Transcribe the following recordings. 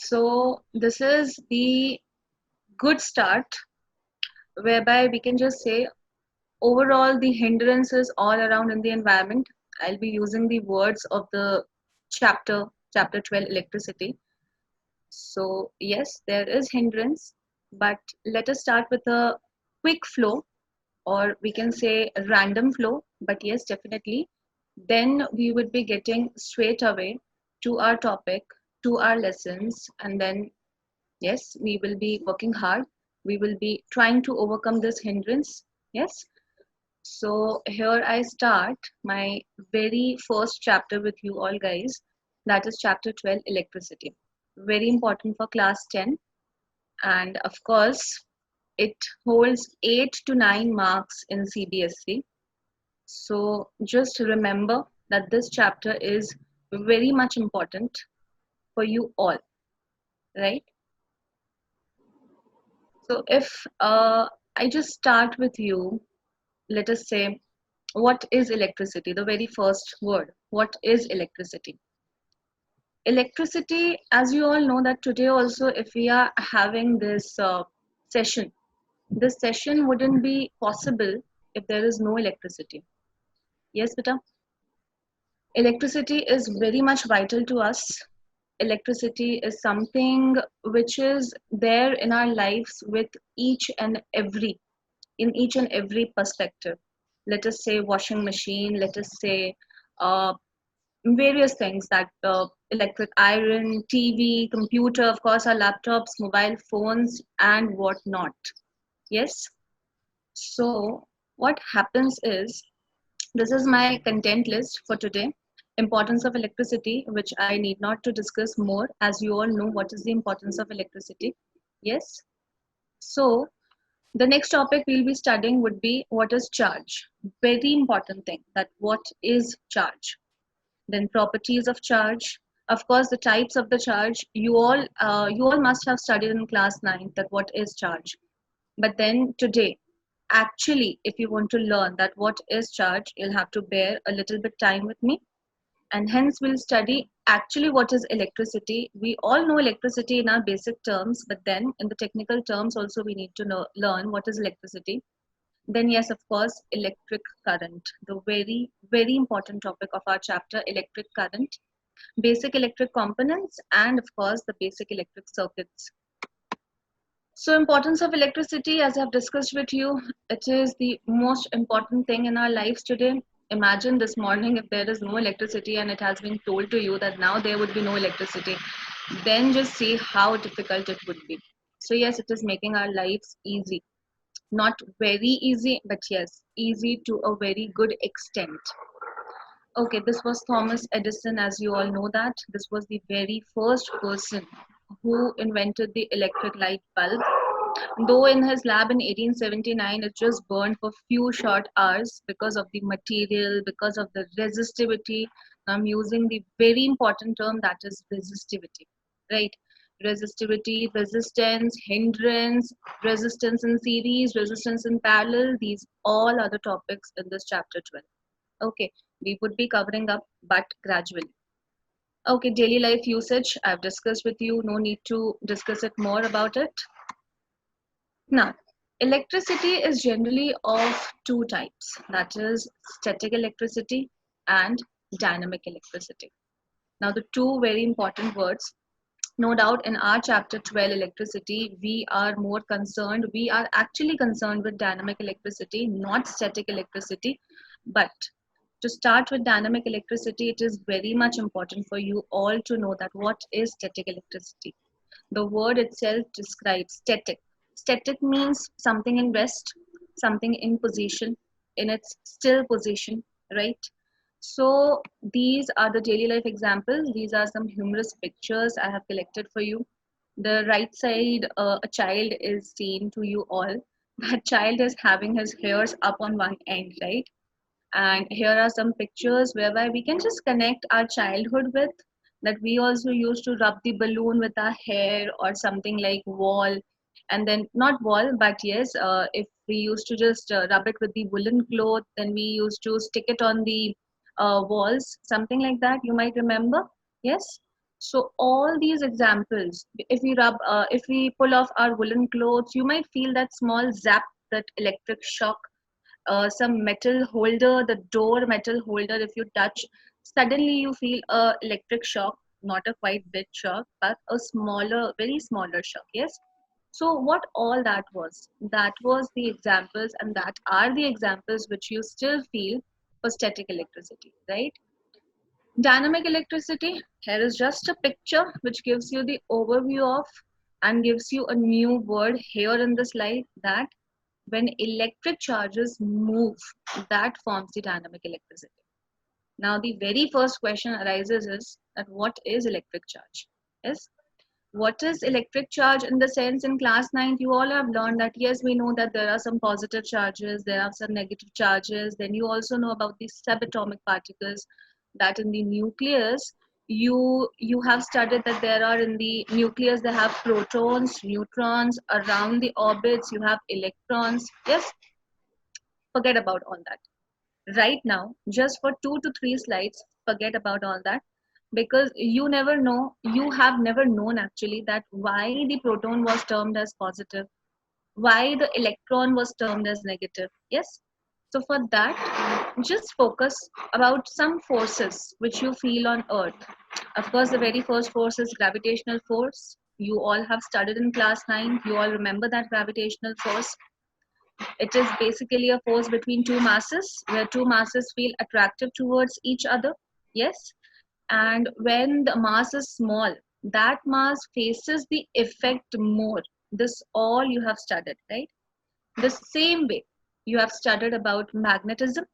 So this is the good start whereby we can just say overall the hindrances all around in the environment. I'll be using the words of the chapter 12 electricity. So yes, there is hindrance, but let us start with a quick flow, or we can say a random flow, but yes, definitely. Then we would be getting straight away to our topic, to our lessons, and then yes, we will be working hard. We will be trying to overcome this hindrance. Yes. So here I start my very first chapter with you all guys. That is chapter 12, electricity. Very important for class 10. And of course, it holds 8 to 9 marks in CBSE. So just remember that this chapter is very much important for you all, right? So if I just start with you, let us say, what is electricity? The very first word. What is electricity? Electricity, as you all know, that today also, if we are having session, this session wouldn't be possible if there is no electricity. Yes, beta? Electricity is very much vital to us. Electricity is something which is there in our lives with each and every, in each and every perspective. Let us say washing machine, let us say uh, various things that electric iron, TV, computer, of course, our laptops, mobile phones, and whatnot. Yes. So what happens is, this is my content list for today. Importance of electricity, which I need not to discuss more, as you all know what is the importance of electricity. Yes. So the next topic we'll be studying would be what is charge. Very important thing, that what is charge. Then properties of charge. Of course, the types of the charge. You all must have studied in class 9 that what is charge. But then today, actually, if you want to learn that what is charge, you'll have to bear a little bit time with me, and hence we'll study actually what is electricity. We all know electricity in our basic terms, but then in the technical terms also we need to learn what is electricity. Then yes, of course, electric current, the very, very important topic of our chapter, electric current, basic electric components, and of course the basic electric circuits. So importance of electricity, as I've discussed with you, it is the most important thing in our lives today. Imagine this morning if there is no electricity and it has been told to you that now there would be no electricity, then just see how difficult it would be. So yes, it is making our lives easy. Not very easy, but yes, easy to a very good extent. Okay, this was Thomas Edison, as you all know that. This was the very first person who invented the electric light bulb. Though in his lab in 1879, it just burned for few short hours because of the material, because of the resistivity. I'm using the very important term, that is resistivity, right? Resistivity, resistance, hindrance, resistance in series, resistance in parallel. These all are the topics in this chapter 12. Okay, we would be covering up, but gradually. Okay, daily life usage, I've discussed with you. No need to discuss it more about it. Now, electricity is generally of two types, that is static electricity and dynamic electricity. Now, the two very important words. No doubt in our chapter 12 electricity, we are actually concerned with dynamic electricity, not static electricity. But to start with dynamic electricity, it is very much important for you all to know that what is static electricity. The word itself describes static. Static means something in rest, something in position, in its still position, right? So these are the daily life examples. These are some humorous pictures I have collected for you. The right side, a child is seen to you all. That child is having his hairs up on one end, right? And here are some pictures whereby we can just connect our childhood with, that we also used to rub the balloon with our hair or something like wall, and then not wall, but yes, if we used to just rub it with the woolen cloth, then we used to stick it on the walls, something like that, you might remember. Yes. So all these examples, if we pull off our woolen clothes, you might feel that small zap, that electric shock. Some metal holder, the door metal holder, if you touch, suddenly you feel a electric shock, not a quite big shock, but a smaller, very smaller shock. Yes. So what all that was? That was the examples, and that are the examples which you still feel for static electricity, right? Dynamic electricity, here is just a picture which gives you the overview of and gives you a new word here in the slide, that when electric charges move, that forms the dynamic electricity. Now, the very first question arises is that what is electric charge? Yes. What is electric charge? In the sense, in class 9th, you all have learned that yes, we know that there are some positive charges, there are some negative charges. Then you also know about the subatomic particles, that in the nucleus, you have studied that there are in the nucleus, they have protons, neutrons, around the orbits, you have electrons. Yes, forget about all that right now. Just for 2 to 3 slides, forget about all that, because you never know, you have never known actually, that why the proton was termed as positive, why the electron was termed as negative. Yes. So for that, just focus about some forces which you feel on earth. Of course, the very first force is gravitational force. You all have studied in class 9, you all remember that gravitational force. It is basically a force between two masses, where two masses feel attractive towards each other. Yes. And when the mass is small, that mass faces the effect more. This all you have studied, right? The same way you have studied about magnetism.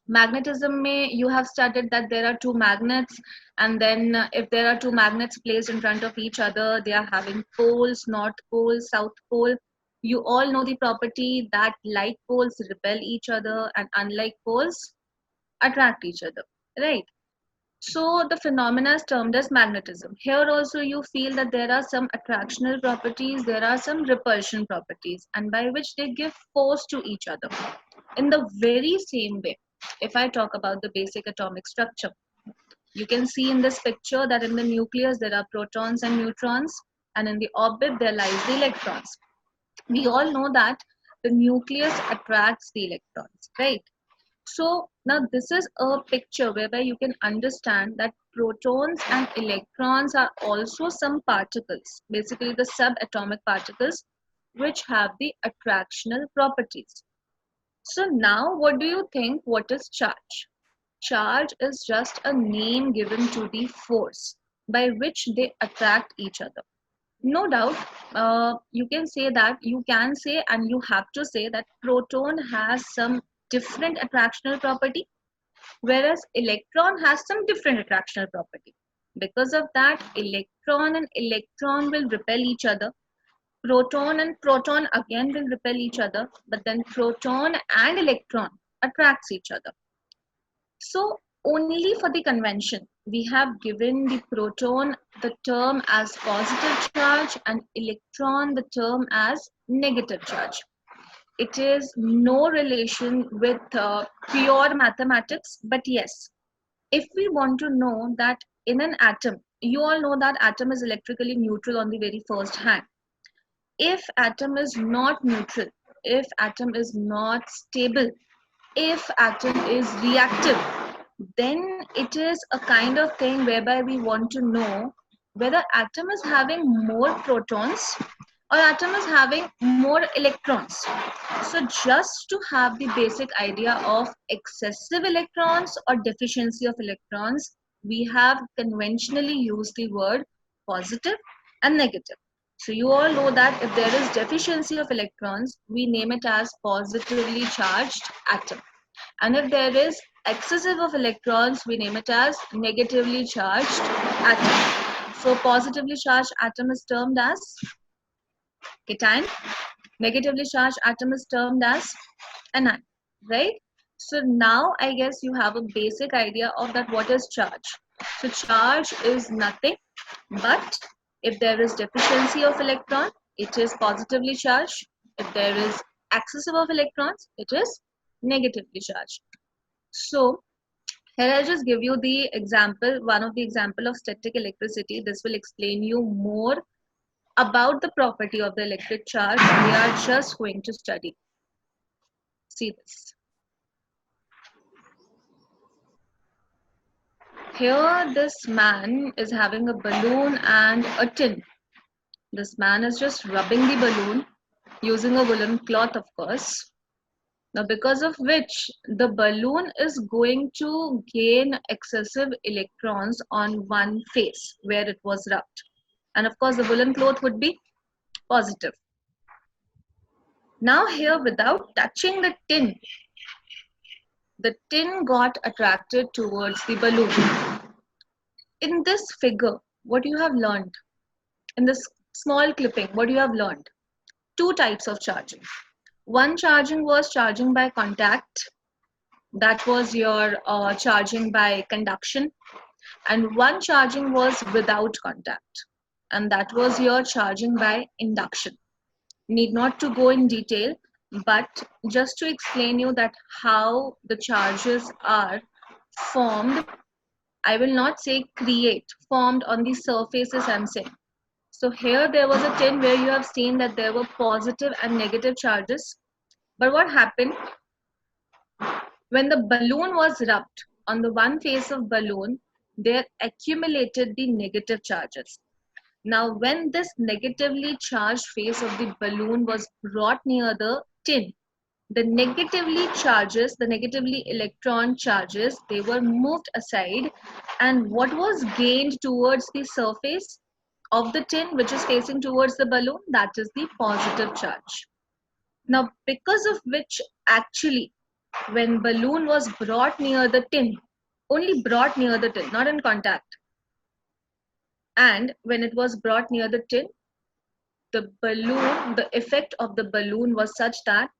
Magnetism may you have studied that there are two magnets, and then if there are two magnets placed in front of each other, they are having poles, north pole, south pole. You all know the property that like poles repel each other and unlike poles attract each other, right? So the phenomena is termed as magnetism. Here also you feel that there are some attractional properties, there are some repulsion properties, and by which they give force to each other. In the very same way, if I talk about the basic atomic structure, you can see in this picture that in the nucleus there are protons and neutrons, and in the orbit there lies the electrons. We all know that the nucleus attracts the electrons, right? So now this is a picture whereby you can understand that protons and electrons are also some particles, basically the subatomic particles, which have the attractional properties. So now what do you think, what is charge? Charge is just a name given to the force by which they attract each other. No doubt, you can say and you have to say that proton has some different attractional property, whereas electron has some different attractional property. Because of that, electron and electron will repel each other. Proton and proton again will repel each other, but then proton and electron attracts each other. So only for the convention, we have given the proton the term as positive charge and electron the term as negative charge. It is no relation with pure mathematics, but yes, if we want to know that in an atom, you all know that atom is electrically neutral on the very first hand. If atom is not neutral, if atom is not stable, if atom is reactive, then it is a kind of thing whereby we want to know whether atom is having more protons or atom is having more electrons. So just to have the basic idea of excessive electrons or deficiency of electrons, we have conventionally used the word positive and negative. So you all know that if there is deficiency of electrons, we name it as positively charged atom. And if there is excessive of electrons, we name it as negatively charged atom. So positively charged atom is termed as cation. Negatively charged atom is termed as anion, right? So now I guess you have a basic idea of that what is charge. So charge is nothing but if there is deficiency of electron, it is positively charged. If there is excessive of electrons, it is negatively charged. So Here I'll just give you the example, one of the example of static electricity. This will explain you more about the property of the electric charge we are just going to study. See this. Here this man is having a balloon and a tin. This man is just rubbing the balloon using a woolen cloth, of course. Now, because of which the balloon is going to gain excessive electrons on one face where it was rubbed. And of course, the woolen cloth would be positive. Now, here, without touching the tin got attracted towards the balloon. In this figure, what you have learned, in this small clipping, what you have learned, two types of charging. One charging was charging by contact, that was your charging by conduction, and one charging was without contact, and that was your charging by induction. Need not to go in detail, but just to explain you that how the charges are formed, I will not say create, formed on the surfaces I'm saying. So here there was a tin where you have seen that there were positive and negative charges. But what happened when the balloon was rubbed on the one face of balloon, there accumulated the negative charges. Now when this negatively charged face of the balloon was brought near the tin, the negatively charges, the negatively electron charges, they were moved aside, and what was gained towards the surface of the tin which is facing towards the balloon, that is the positive charge. Now because of which actually when balloon was brought near the tin, only brought near the tin, not in contact, and when it was brought near the tin, the balloon, the effect of the balloon was such that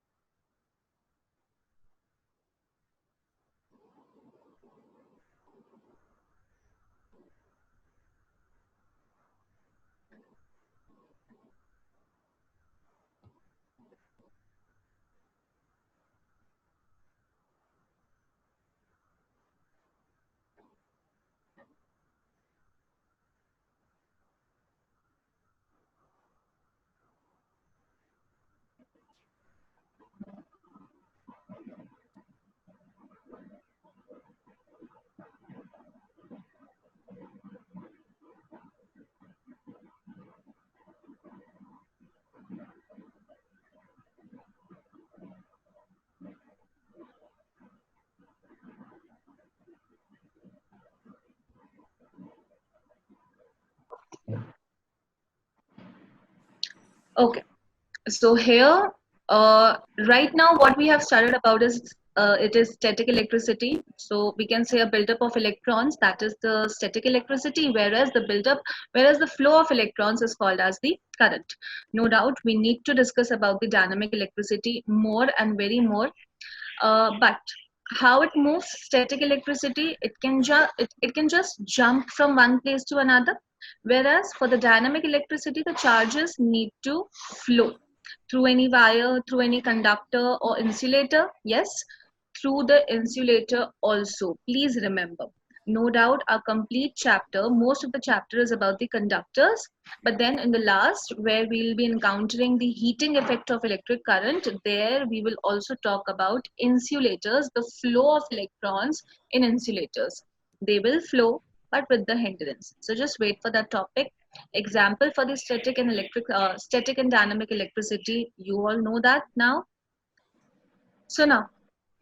okay. So here, right now, what we have started about is it is static electricity. So we can say a buildup of electrons, that is the static electricity, whereas the flow of electrons is called as the current. No doubt, we need to discuss about the dynamic electricity more and very more. But how it moves, static electricity, it can just jump from one place to another. Whereas for the dynamic electricity, the charges need to flow through any wire, through any conductor or insulator. Yes, through the insulator also. Please remember. No doubt, our complete chapter, most of the chapter is about the conductors, but then in the last, where we'll be encountering the heating effect of electric current, there we will also talk about insulators, the flow of electrons in insulators. They will flow, but with the hindrance. So just wait for that topic. Example for the static and dynamic electricity. You all know that now. So now,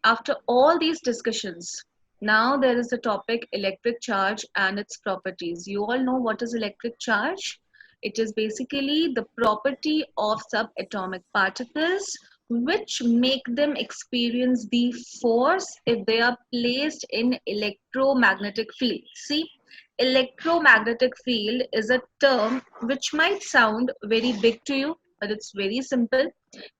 after all these discussions, now there is the topic electric charge and its properties. You all know what is electric charge. It is basically the property of subatomic particles which make them experience the force if they are placed in electromagnetic field. See, electromagnetic field is a term which might sound very big to you, but it's very simple.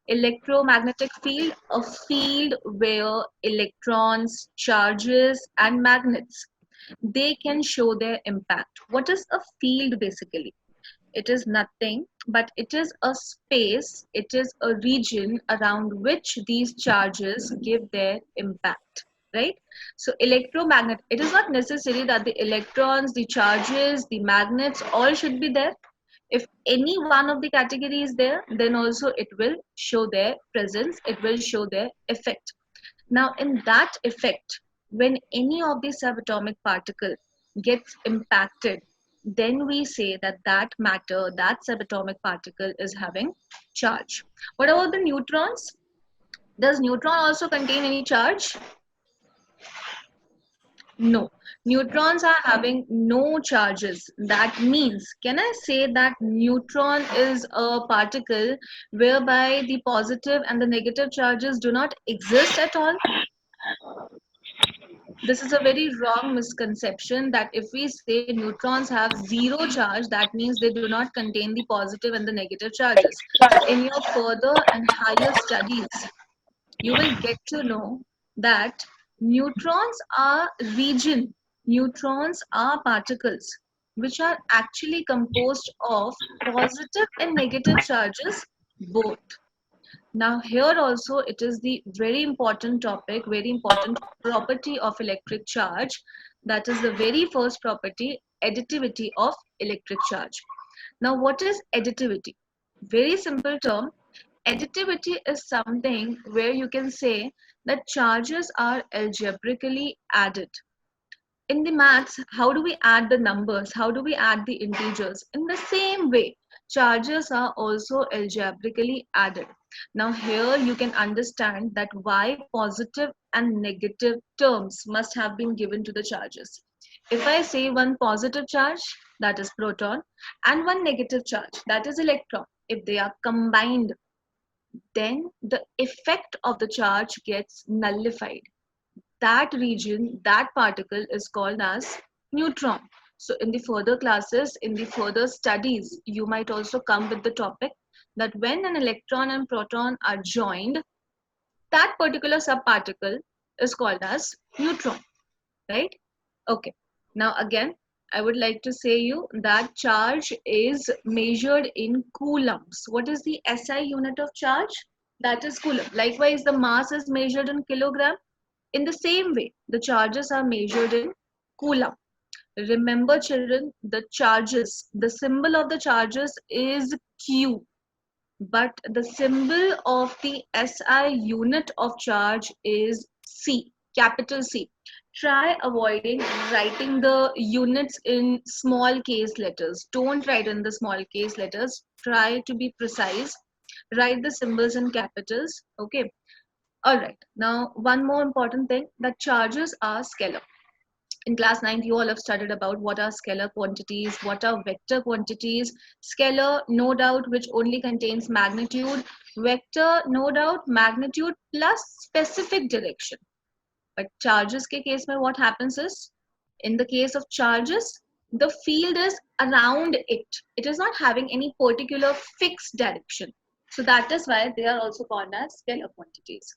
Electromagnetic field, a field where electrons, charges, and magnets, they can show their impact. What is a field basically? It is nothing but it is a space, it is a region around which these charges give their impact. right? So electromagnet, it is not necessary that the electrons, the charges, the magnets all should be there. If any one of the category is there, then also it will show their presence, it will show their effect. Now in that effect, when any of the subatomic particle gets impacted, then we say that that matter, that subatomic particle is having charge. What about the neutrons? Does neutron also contain any charge? No, neutrons are having no charges. That means, can I say that neutron is a particle whereby the positive and the negative charges do not exist at all? This is a very wrong misconception that if we say neutrons have zero charge, that means they do not contain the positive and the negative charges. In your further and higher studies, you will get to know that neutrons are region, neutrons are particles which are actually composed of positive and negative charges both. Now here also it is the very important topic, very important property of electric charge. That is the very first property, additivity of electric charge. Now what is additivity? Very simple term. Additivity is something where you can say that charges are algebraically added. In the maths, how do we add the numbers? How do we add the integers? In the same way, charges are also algebraically added. Now here you can understand that why positive and negative terms must have been given to the charges. If I say one positive charge, that is proton, and one negative charge, that is electron, if they are combined, then the effect of the charge gets nullified. That region, that particle is called as neutron. So in the further classes, in the further studies, you might also come with the topic that when an electron and proton are joined, that particular subparticle is called as neutron, right? Okay. Now again, I would like to say you that charge is measured in coulombs. What is the SI unit of charge? That is coulomb. Likewise, the mass is measured in kilogram. In the same way, the charges are measured in coulomb. Remember, children, the charges, the symbol of the charges is Q, but the symbol of the SI unit of charge is C, capital C. Try avoiding writing the units in small case letters. Don't write in the small case letters. Try to be precise. Write the symbols in capitals. Okay. All right. Now, one more important thing, that charges are scalar. In class 9, you all have studied about what are scalar quantities, what are vector quantities. Scalar, no doubt, which only contains magnitude. Vector, no doubt, magnitude plus specific direction. But charges के case में what happens is, in the case of charges, the field is around it. It is not having any particular fixed direction. So that is why they are also called as scalar quantities.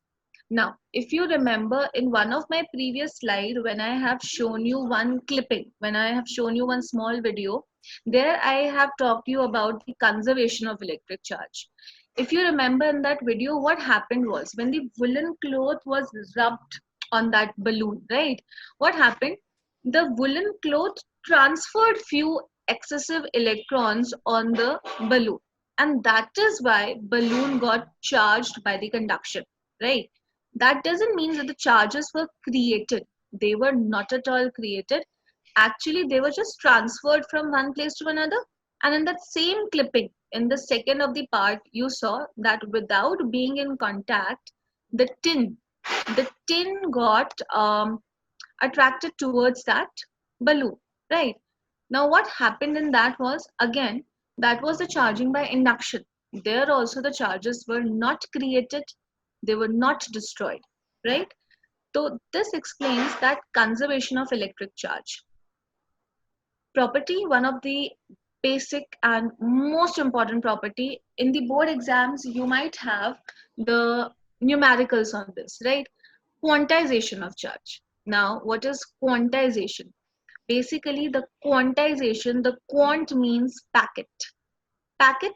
Now, if you remember in one of my previous slide, when I have shown you one clipping, when I have shown you one small video, there I have talked to you about the conservation of electric charge. If you remember in that video, what happened was when the woolen cloth was rubbed on that balloon, right? What happened? The woolen cloth transferred few excessive electrons on the balloon. And that is why balloon got charged by the conduction, right? That doesn't mean that the charges were created. They were not at all created. Actually, they were just transferred from one place to another. And in that same clipping, in the second of the part, you saw that without being in contact, the tin got attracted towards that balloon, right? Now, what happened in that was, again, that was the charging by induction. There also the charges were not created, they were not destroyed, right? So this explains that conservation of electric charge. Property, one of the basic and most important property in the board exams, you might have the numericals on this, right? Quantization of charge. Now, what is quantization? Basically, the quantization, the quant means packet. Packet,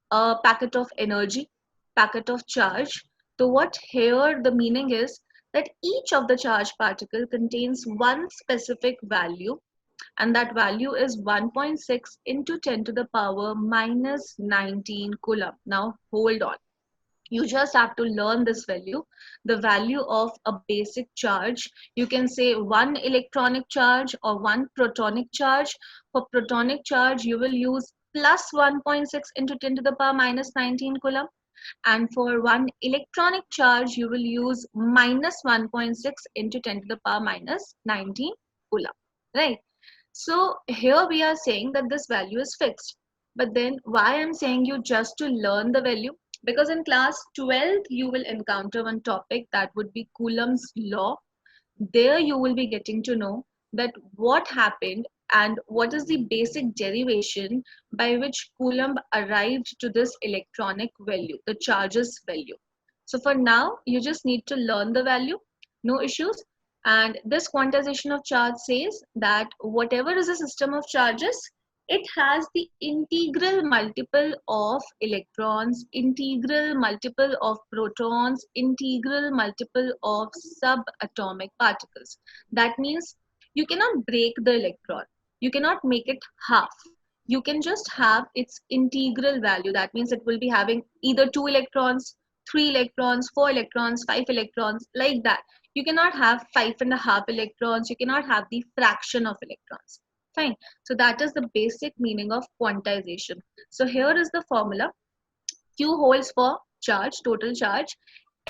a packet of energy, packet of charge. So what here the meaning is that each of the charged particle contains one specific value, and that value is 1.6 into 10 to the power minus 19 coulomb. Now hold on. You just have to learn this value, the value of a basic charge. You can say one electronic charge or one protonic charge. For protonic charge, you will use plus 1.6 into 10 to the power minus 19 coulomb. And for one electronic charge, you will use minus 1.6 into 10 to the power minus 19 coulomb, right? So here we are saying that this value is fixed. But then why I'm saying you just to learn the value? Because in class 12th, you will encounter one topic that would be Coulomb's law. There you will be getting to know that what happened and what is the basic derivation by which Coulomb arrived to this electronic value, the charges value. So for now, you just need to learn the value, no issues. And this quantization of charge says that whatever is a system of charges, it has the integral multiple of electrons, integral multiple of protons, integral multiple of subatomic particles. That means you cannot break the electron. You cannot make it half. You can just have its integral value. That means it will be having either 2 electrons, 3 electrons, 4 electrons, 5 electrons, like that. You cannot have 5.5 electrons. You cannot have the fraction of electrons. Fine. So that is the basic meaning of quantization. So here is the formula. Q holds for charge, total charge.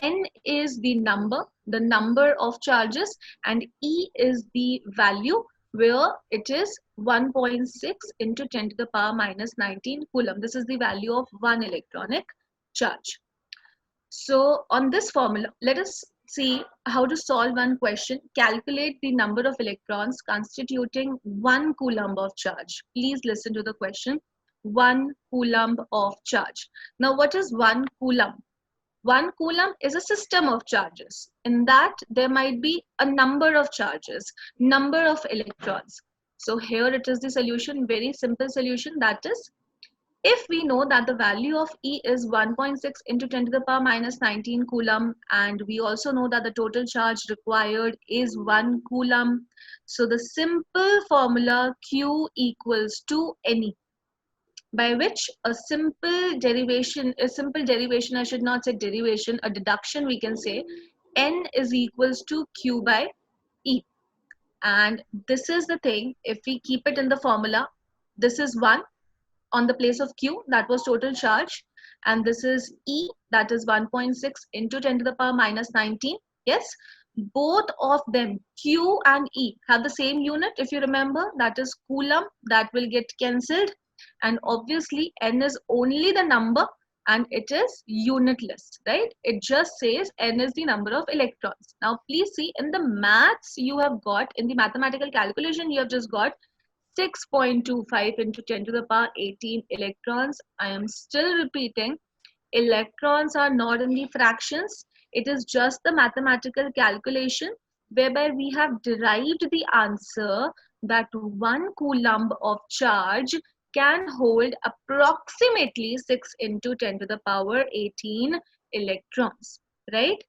N is the number of charges, and E is the value where it is 1.6 into 10 to the power minus 19 coulomb. This is the value of one electronic charge. So on this formula, let us see how to solve one question. Calculate the number of electrons constituting 1 coulomb of charge. Please listen to the question. 1 coulomb of charge. Now what is 1 coulomb? 1 coulomb is a system of charges. In that there might be a number of charges, number of electrons. So here it is the solution, very simple solution, that is, if we know that the value of E is 1.6 into 10 to the power minus 19 coulomb, and we also know that the total charge required is 1 coulomb. So the simple formula Q equals to NE, by which a simple derivation, I should not say derivation, a deduction we can say, N is equals to Q by E. And this is the thing, if we keep it in the formula, this is 1 on the place of Q, that was total charge, and this is E, that is 1.6 into 10 to the power minus 19. Yes, both of them, Q and E, have the same unit. If you remember, that is coulomb. That will get cancelled, and obviously N is only the number and it is unitless, right? It just says N is the number of electrons. Now please see, in the maths you have got, in the mathematical calculation you have just got 6.25 into 10 to the power 18 electrons. I am still repeating, electrons are not in the fractions. It is just the mathematical calculation whereby we have derived the answer that 1 coulomb of charge can hold approximately 6 into 10 to the power 18 electrons, right?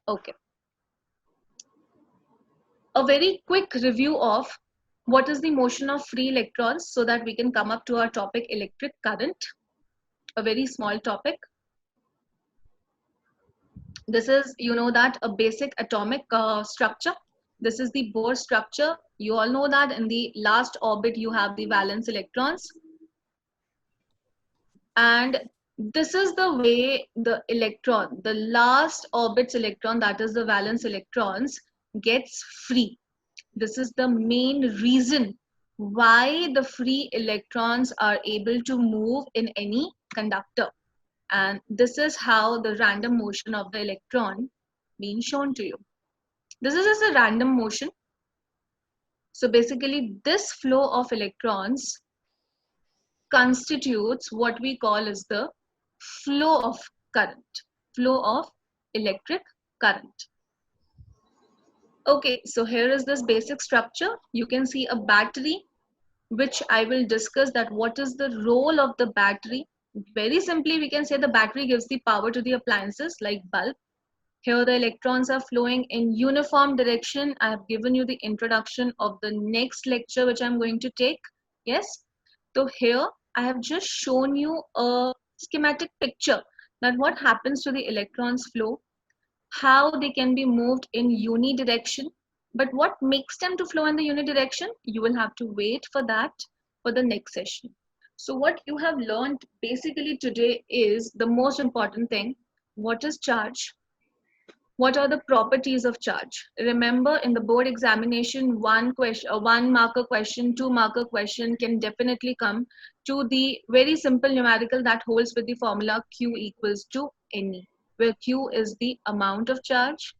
Okay. A very quick review of what is the motion of free electrons so that we can come up to our topic electric current. A very small topic. This is, you know, that a basic atomic structure. This is the Bohr structure. You all know that in the last orbit you have the valence electrons. And this is the way the electron, the last orbit's electron, that is the valence electrons, gets free. This is the main reason why the free electrons are able to move in any conductor. And this is how the random motion of the electron being shown to you. This is just a random motion. So basically this flow of electrons constitutes what we call as the flow of current, flow of electric current. Okay, so here is this basic structure. You can see a battery, which I will discuss that what is the role of the battery. Very simply, we can say the battery gives the power to the appliances like bulb. Here the electrons are flowing in uniform direction. I have given you the introduction of the next lecture which I'm going to take. Yes. So here I have just shown you a schematic picture that what happens to the electrons flow, how they can be moved in unidirection. But what makes them to flow in the unidirection? You will have to wait for that for the next session. So what you have learned basically today is the most important thing. What is charge? What are the properties of charge? Remember, in the board examination, one question, one marker question, two marker question can definitely come to the very simple numerical that holds with the formula Q equals to NE, where Q is the amount of charge,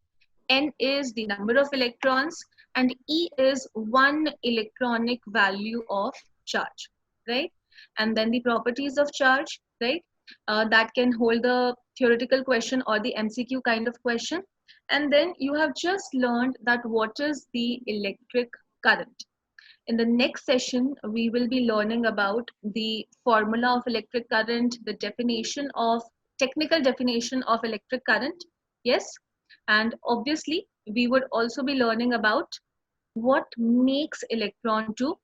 N is the number of electrons, and E is one electronic value of charge, right? And then the properties of charge, right? That can hold the theoretical question or the MCQ kind of question. And then you have just learned that what is the electric current. In the next session, we will be learning about the formula of electric current, the definition of technical definition of electric current. Yes. And obviously, we would also be learning about what makes electron to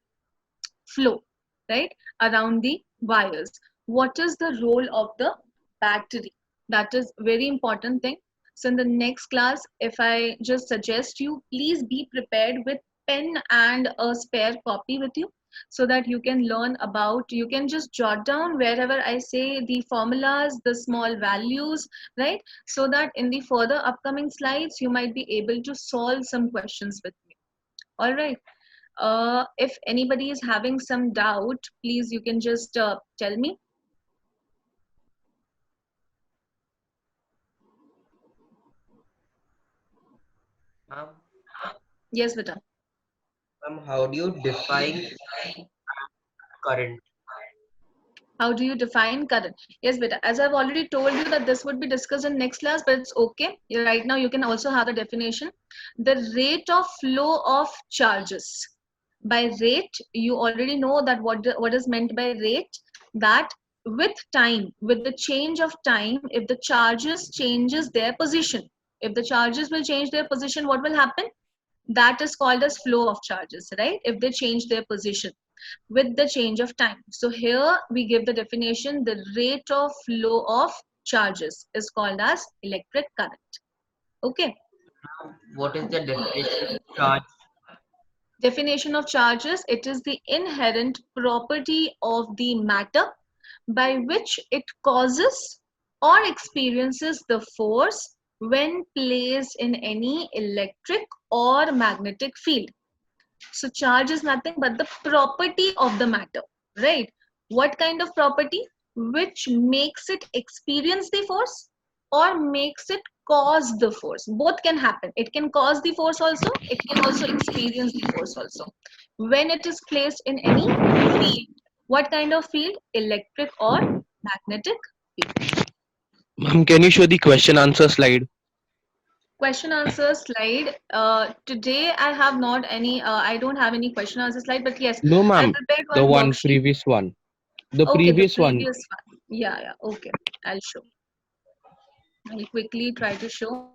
flow, right, around the wires. What is the role of the battery? That is very important thing. So in the next class, if I just suggest you, please be prepared with pen and a spare copy with you so that you can learn about, you can just jot down wherever I say the formulas, the small values, right? So that in the further upcoming slides, you might be able to solve some questions with me. All right. If anybody is having some doubt, please you can just tell me. Ma'am, Yes, beta. how do you define current? How do you define current? Yes, beta. As I've already told you that this would be discussed in next class, but it's okay. Right now you can also have the definition. The rate of flow of charges. By rate, you already know that what is meant by rate. That with time, with the change of time, if the charges changes their position, if the charges will change their position, what will happen? That is called as flow of charges, right? If they change their position with the change of time. So here we give the definition, the rate of flow of charges is called as electric current. Okay. What is the definition of charge? Definition of charges, it is the inherent property of the matter by which it causes or experiences the force when placed in any electric or magnetic field. So charge is nothing but the property of the matter, right? What kind of property? Which makes it experience the force or makes it cause the force. Both can happen. It can cause the force also. It can also experience the force also. When it is placed in any field. What kind of field? Electric or magnetic field. Ma'am, can you show the question answer slide? Question answer slide. Today I have not any, I don't have any question answer slide, but yes, No, I ma'am. prepared The one one worksheet. previous one. The Okay, the previous one. previous one. Yeah, yeah. Okay, I'll show. I'll quickly try to show.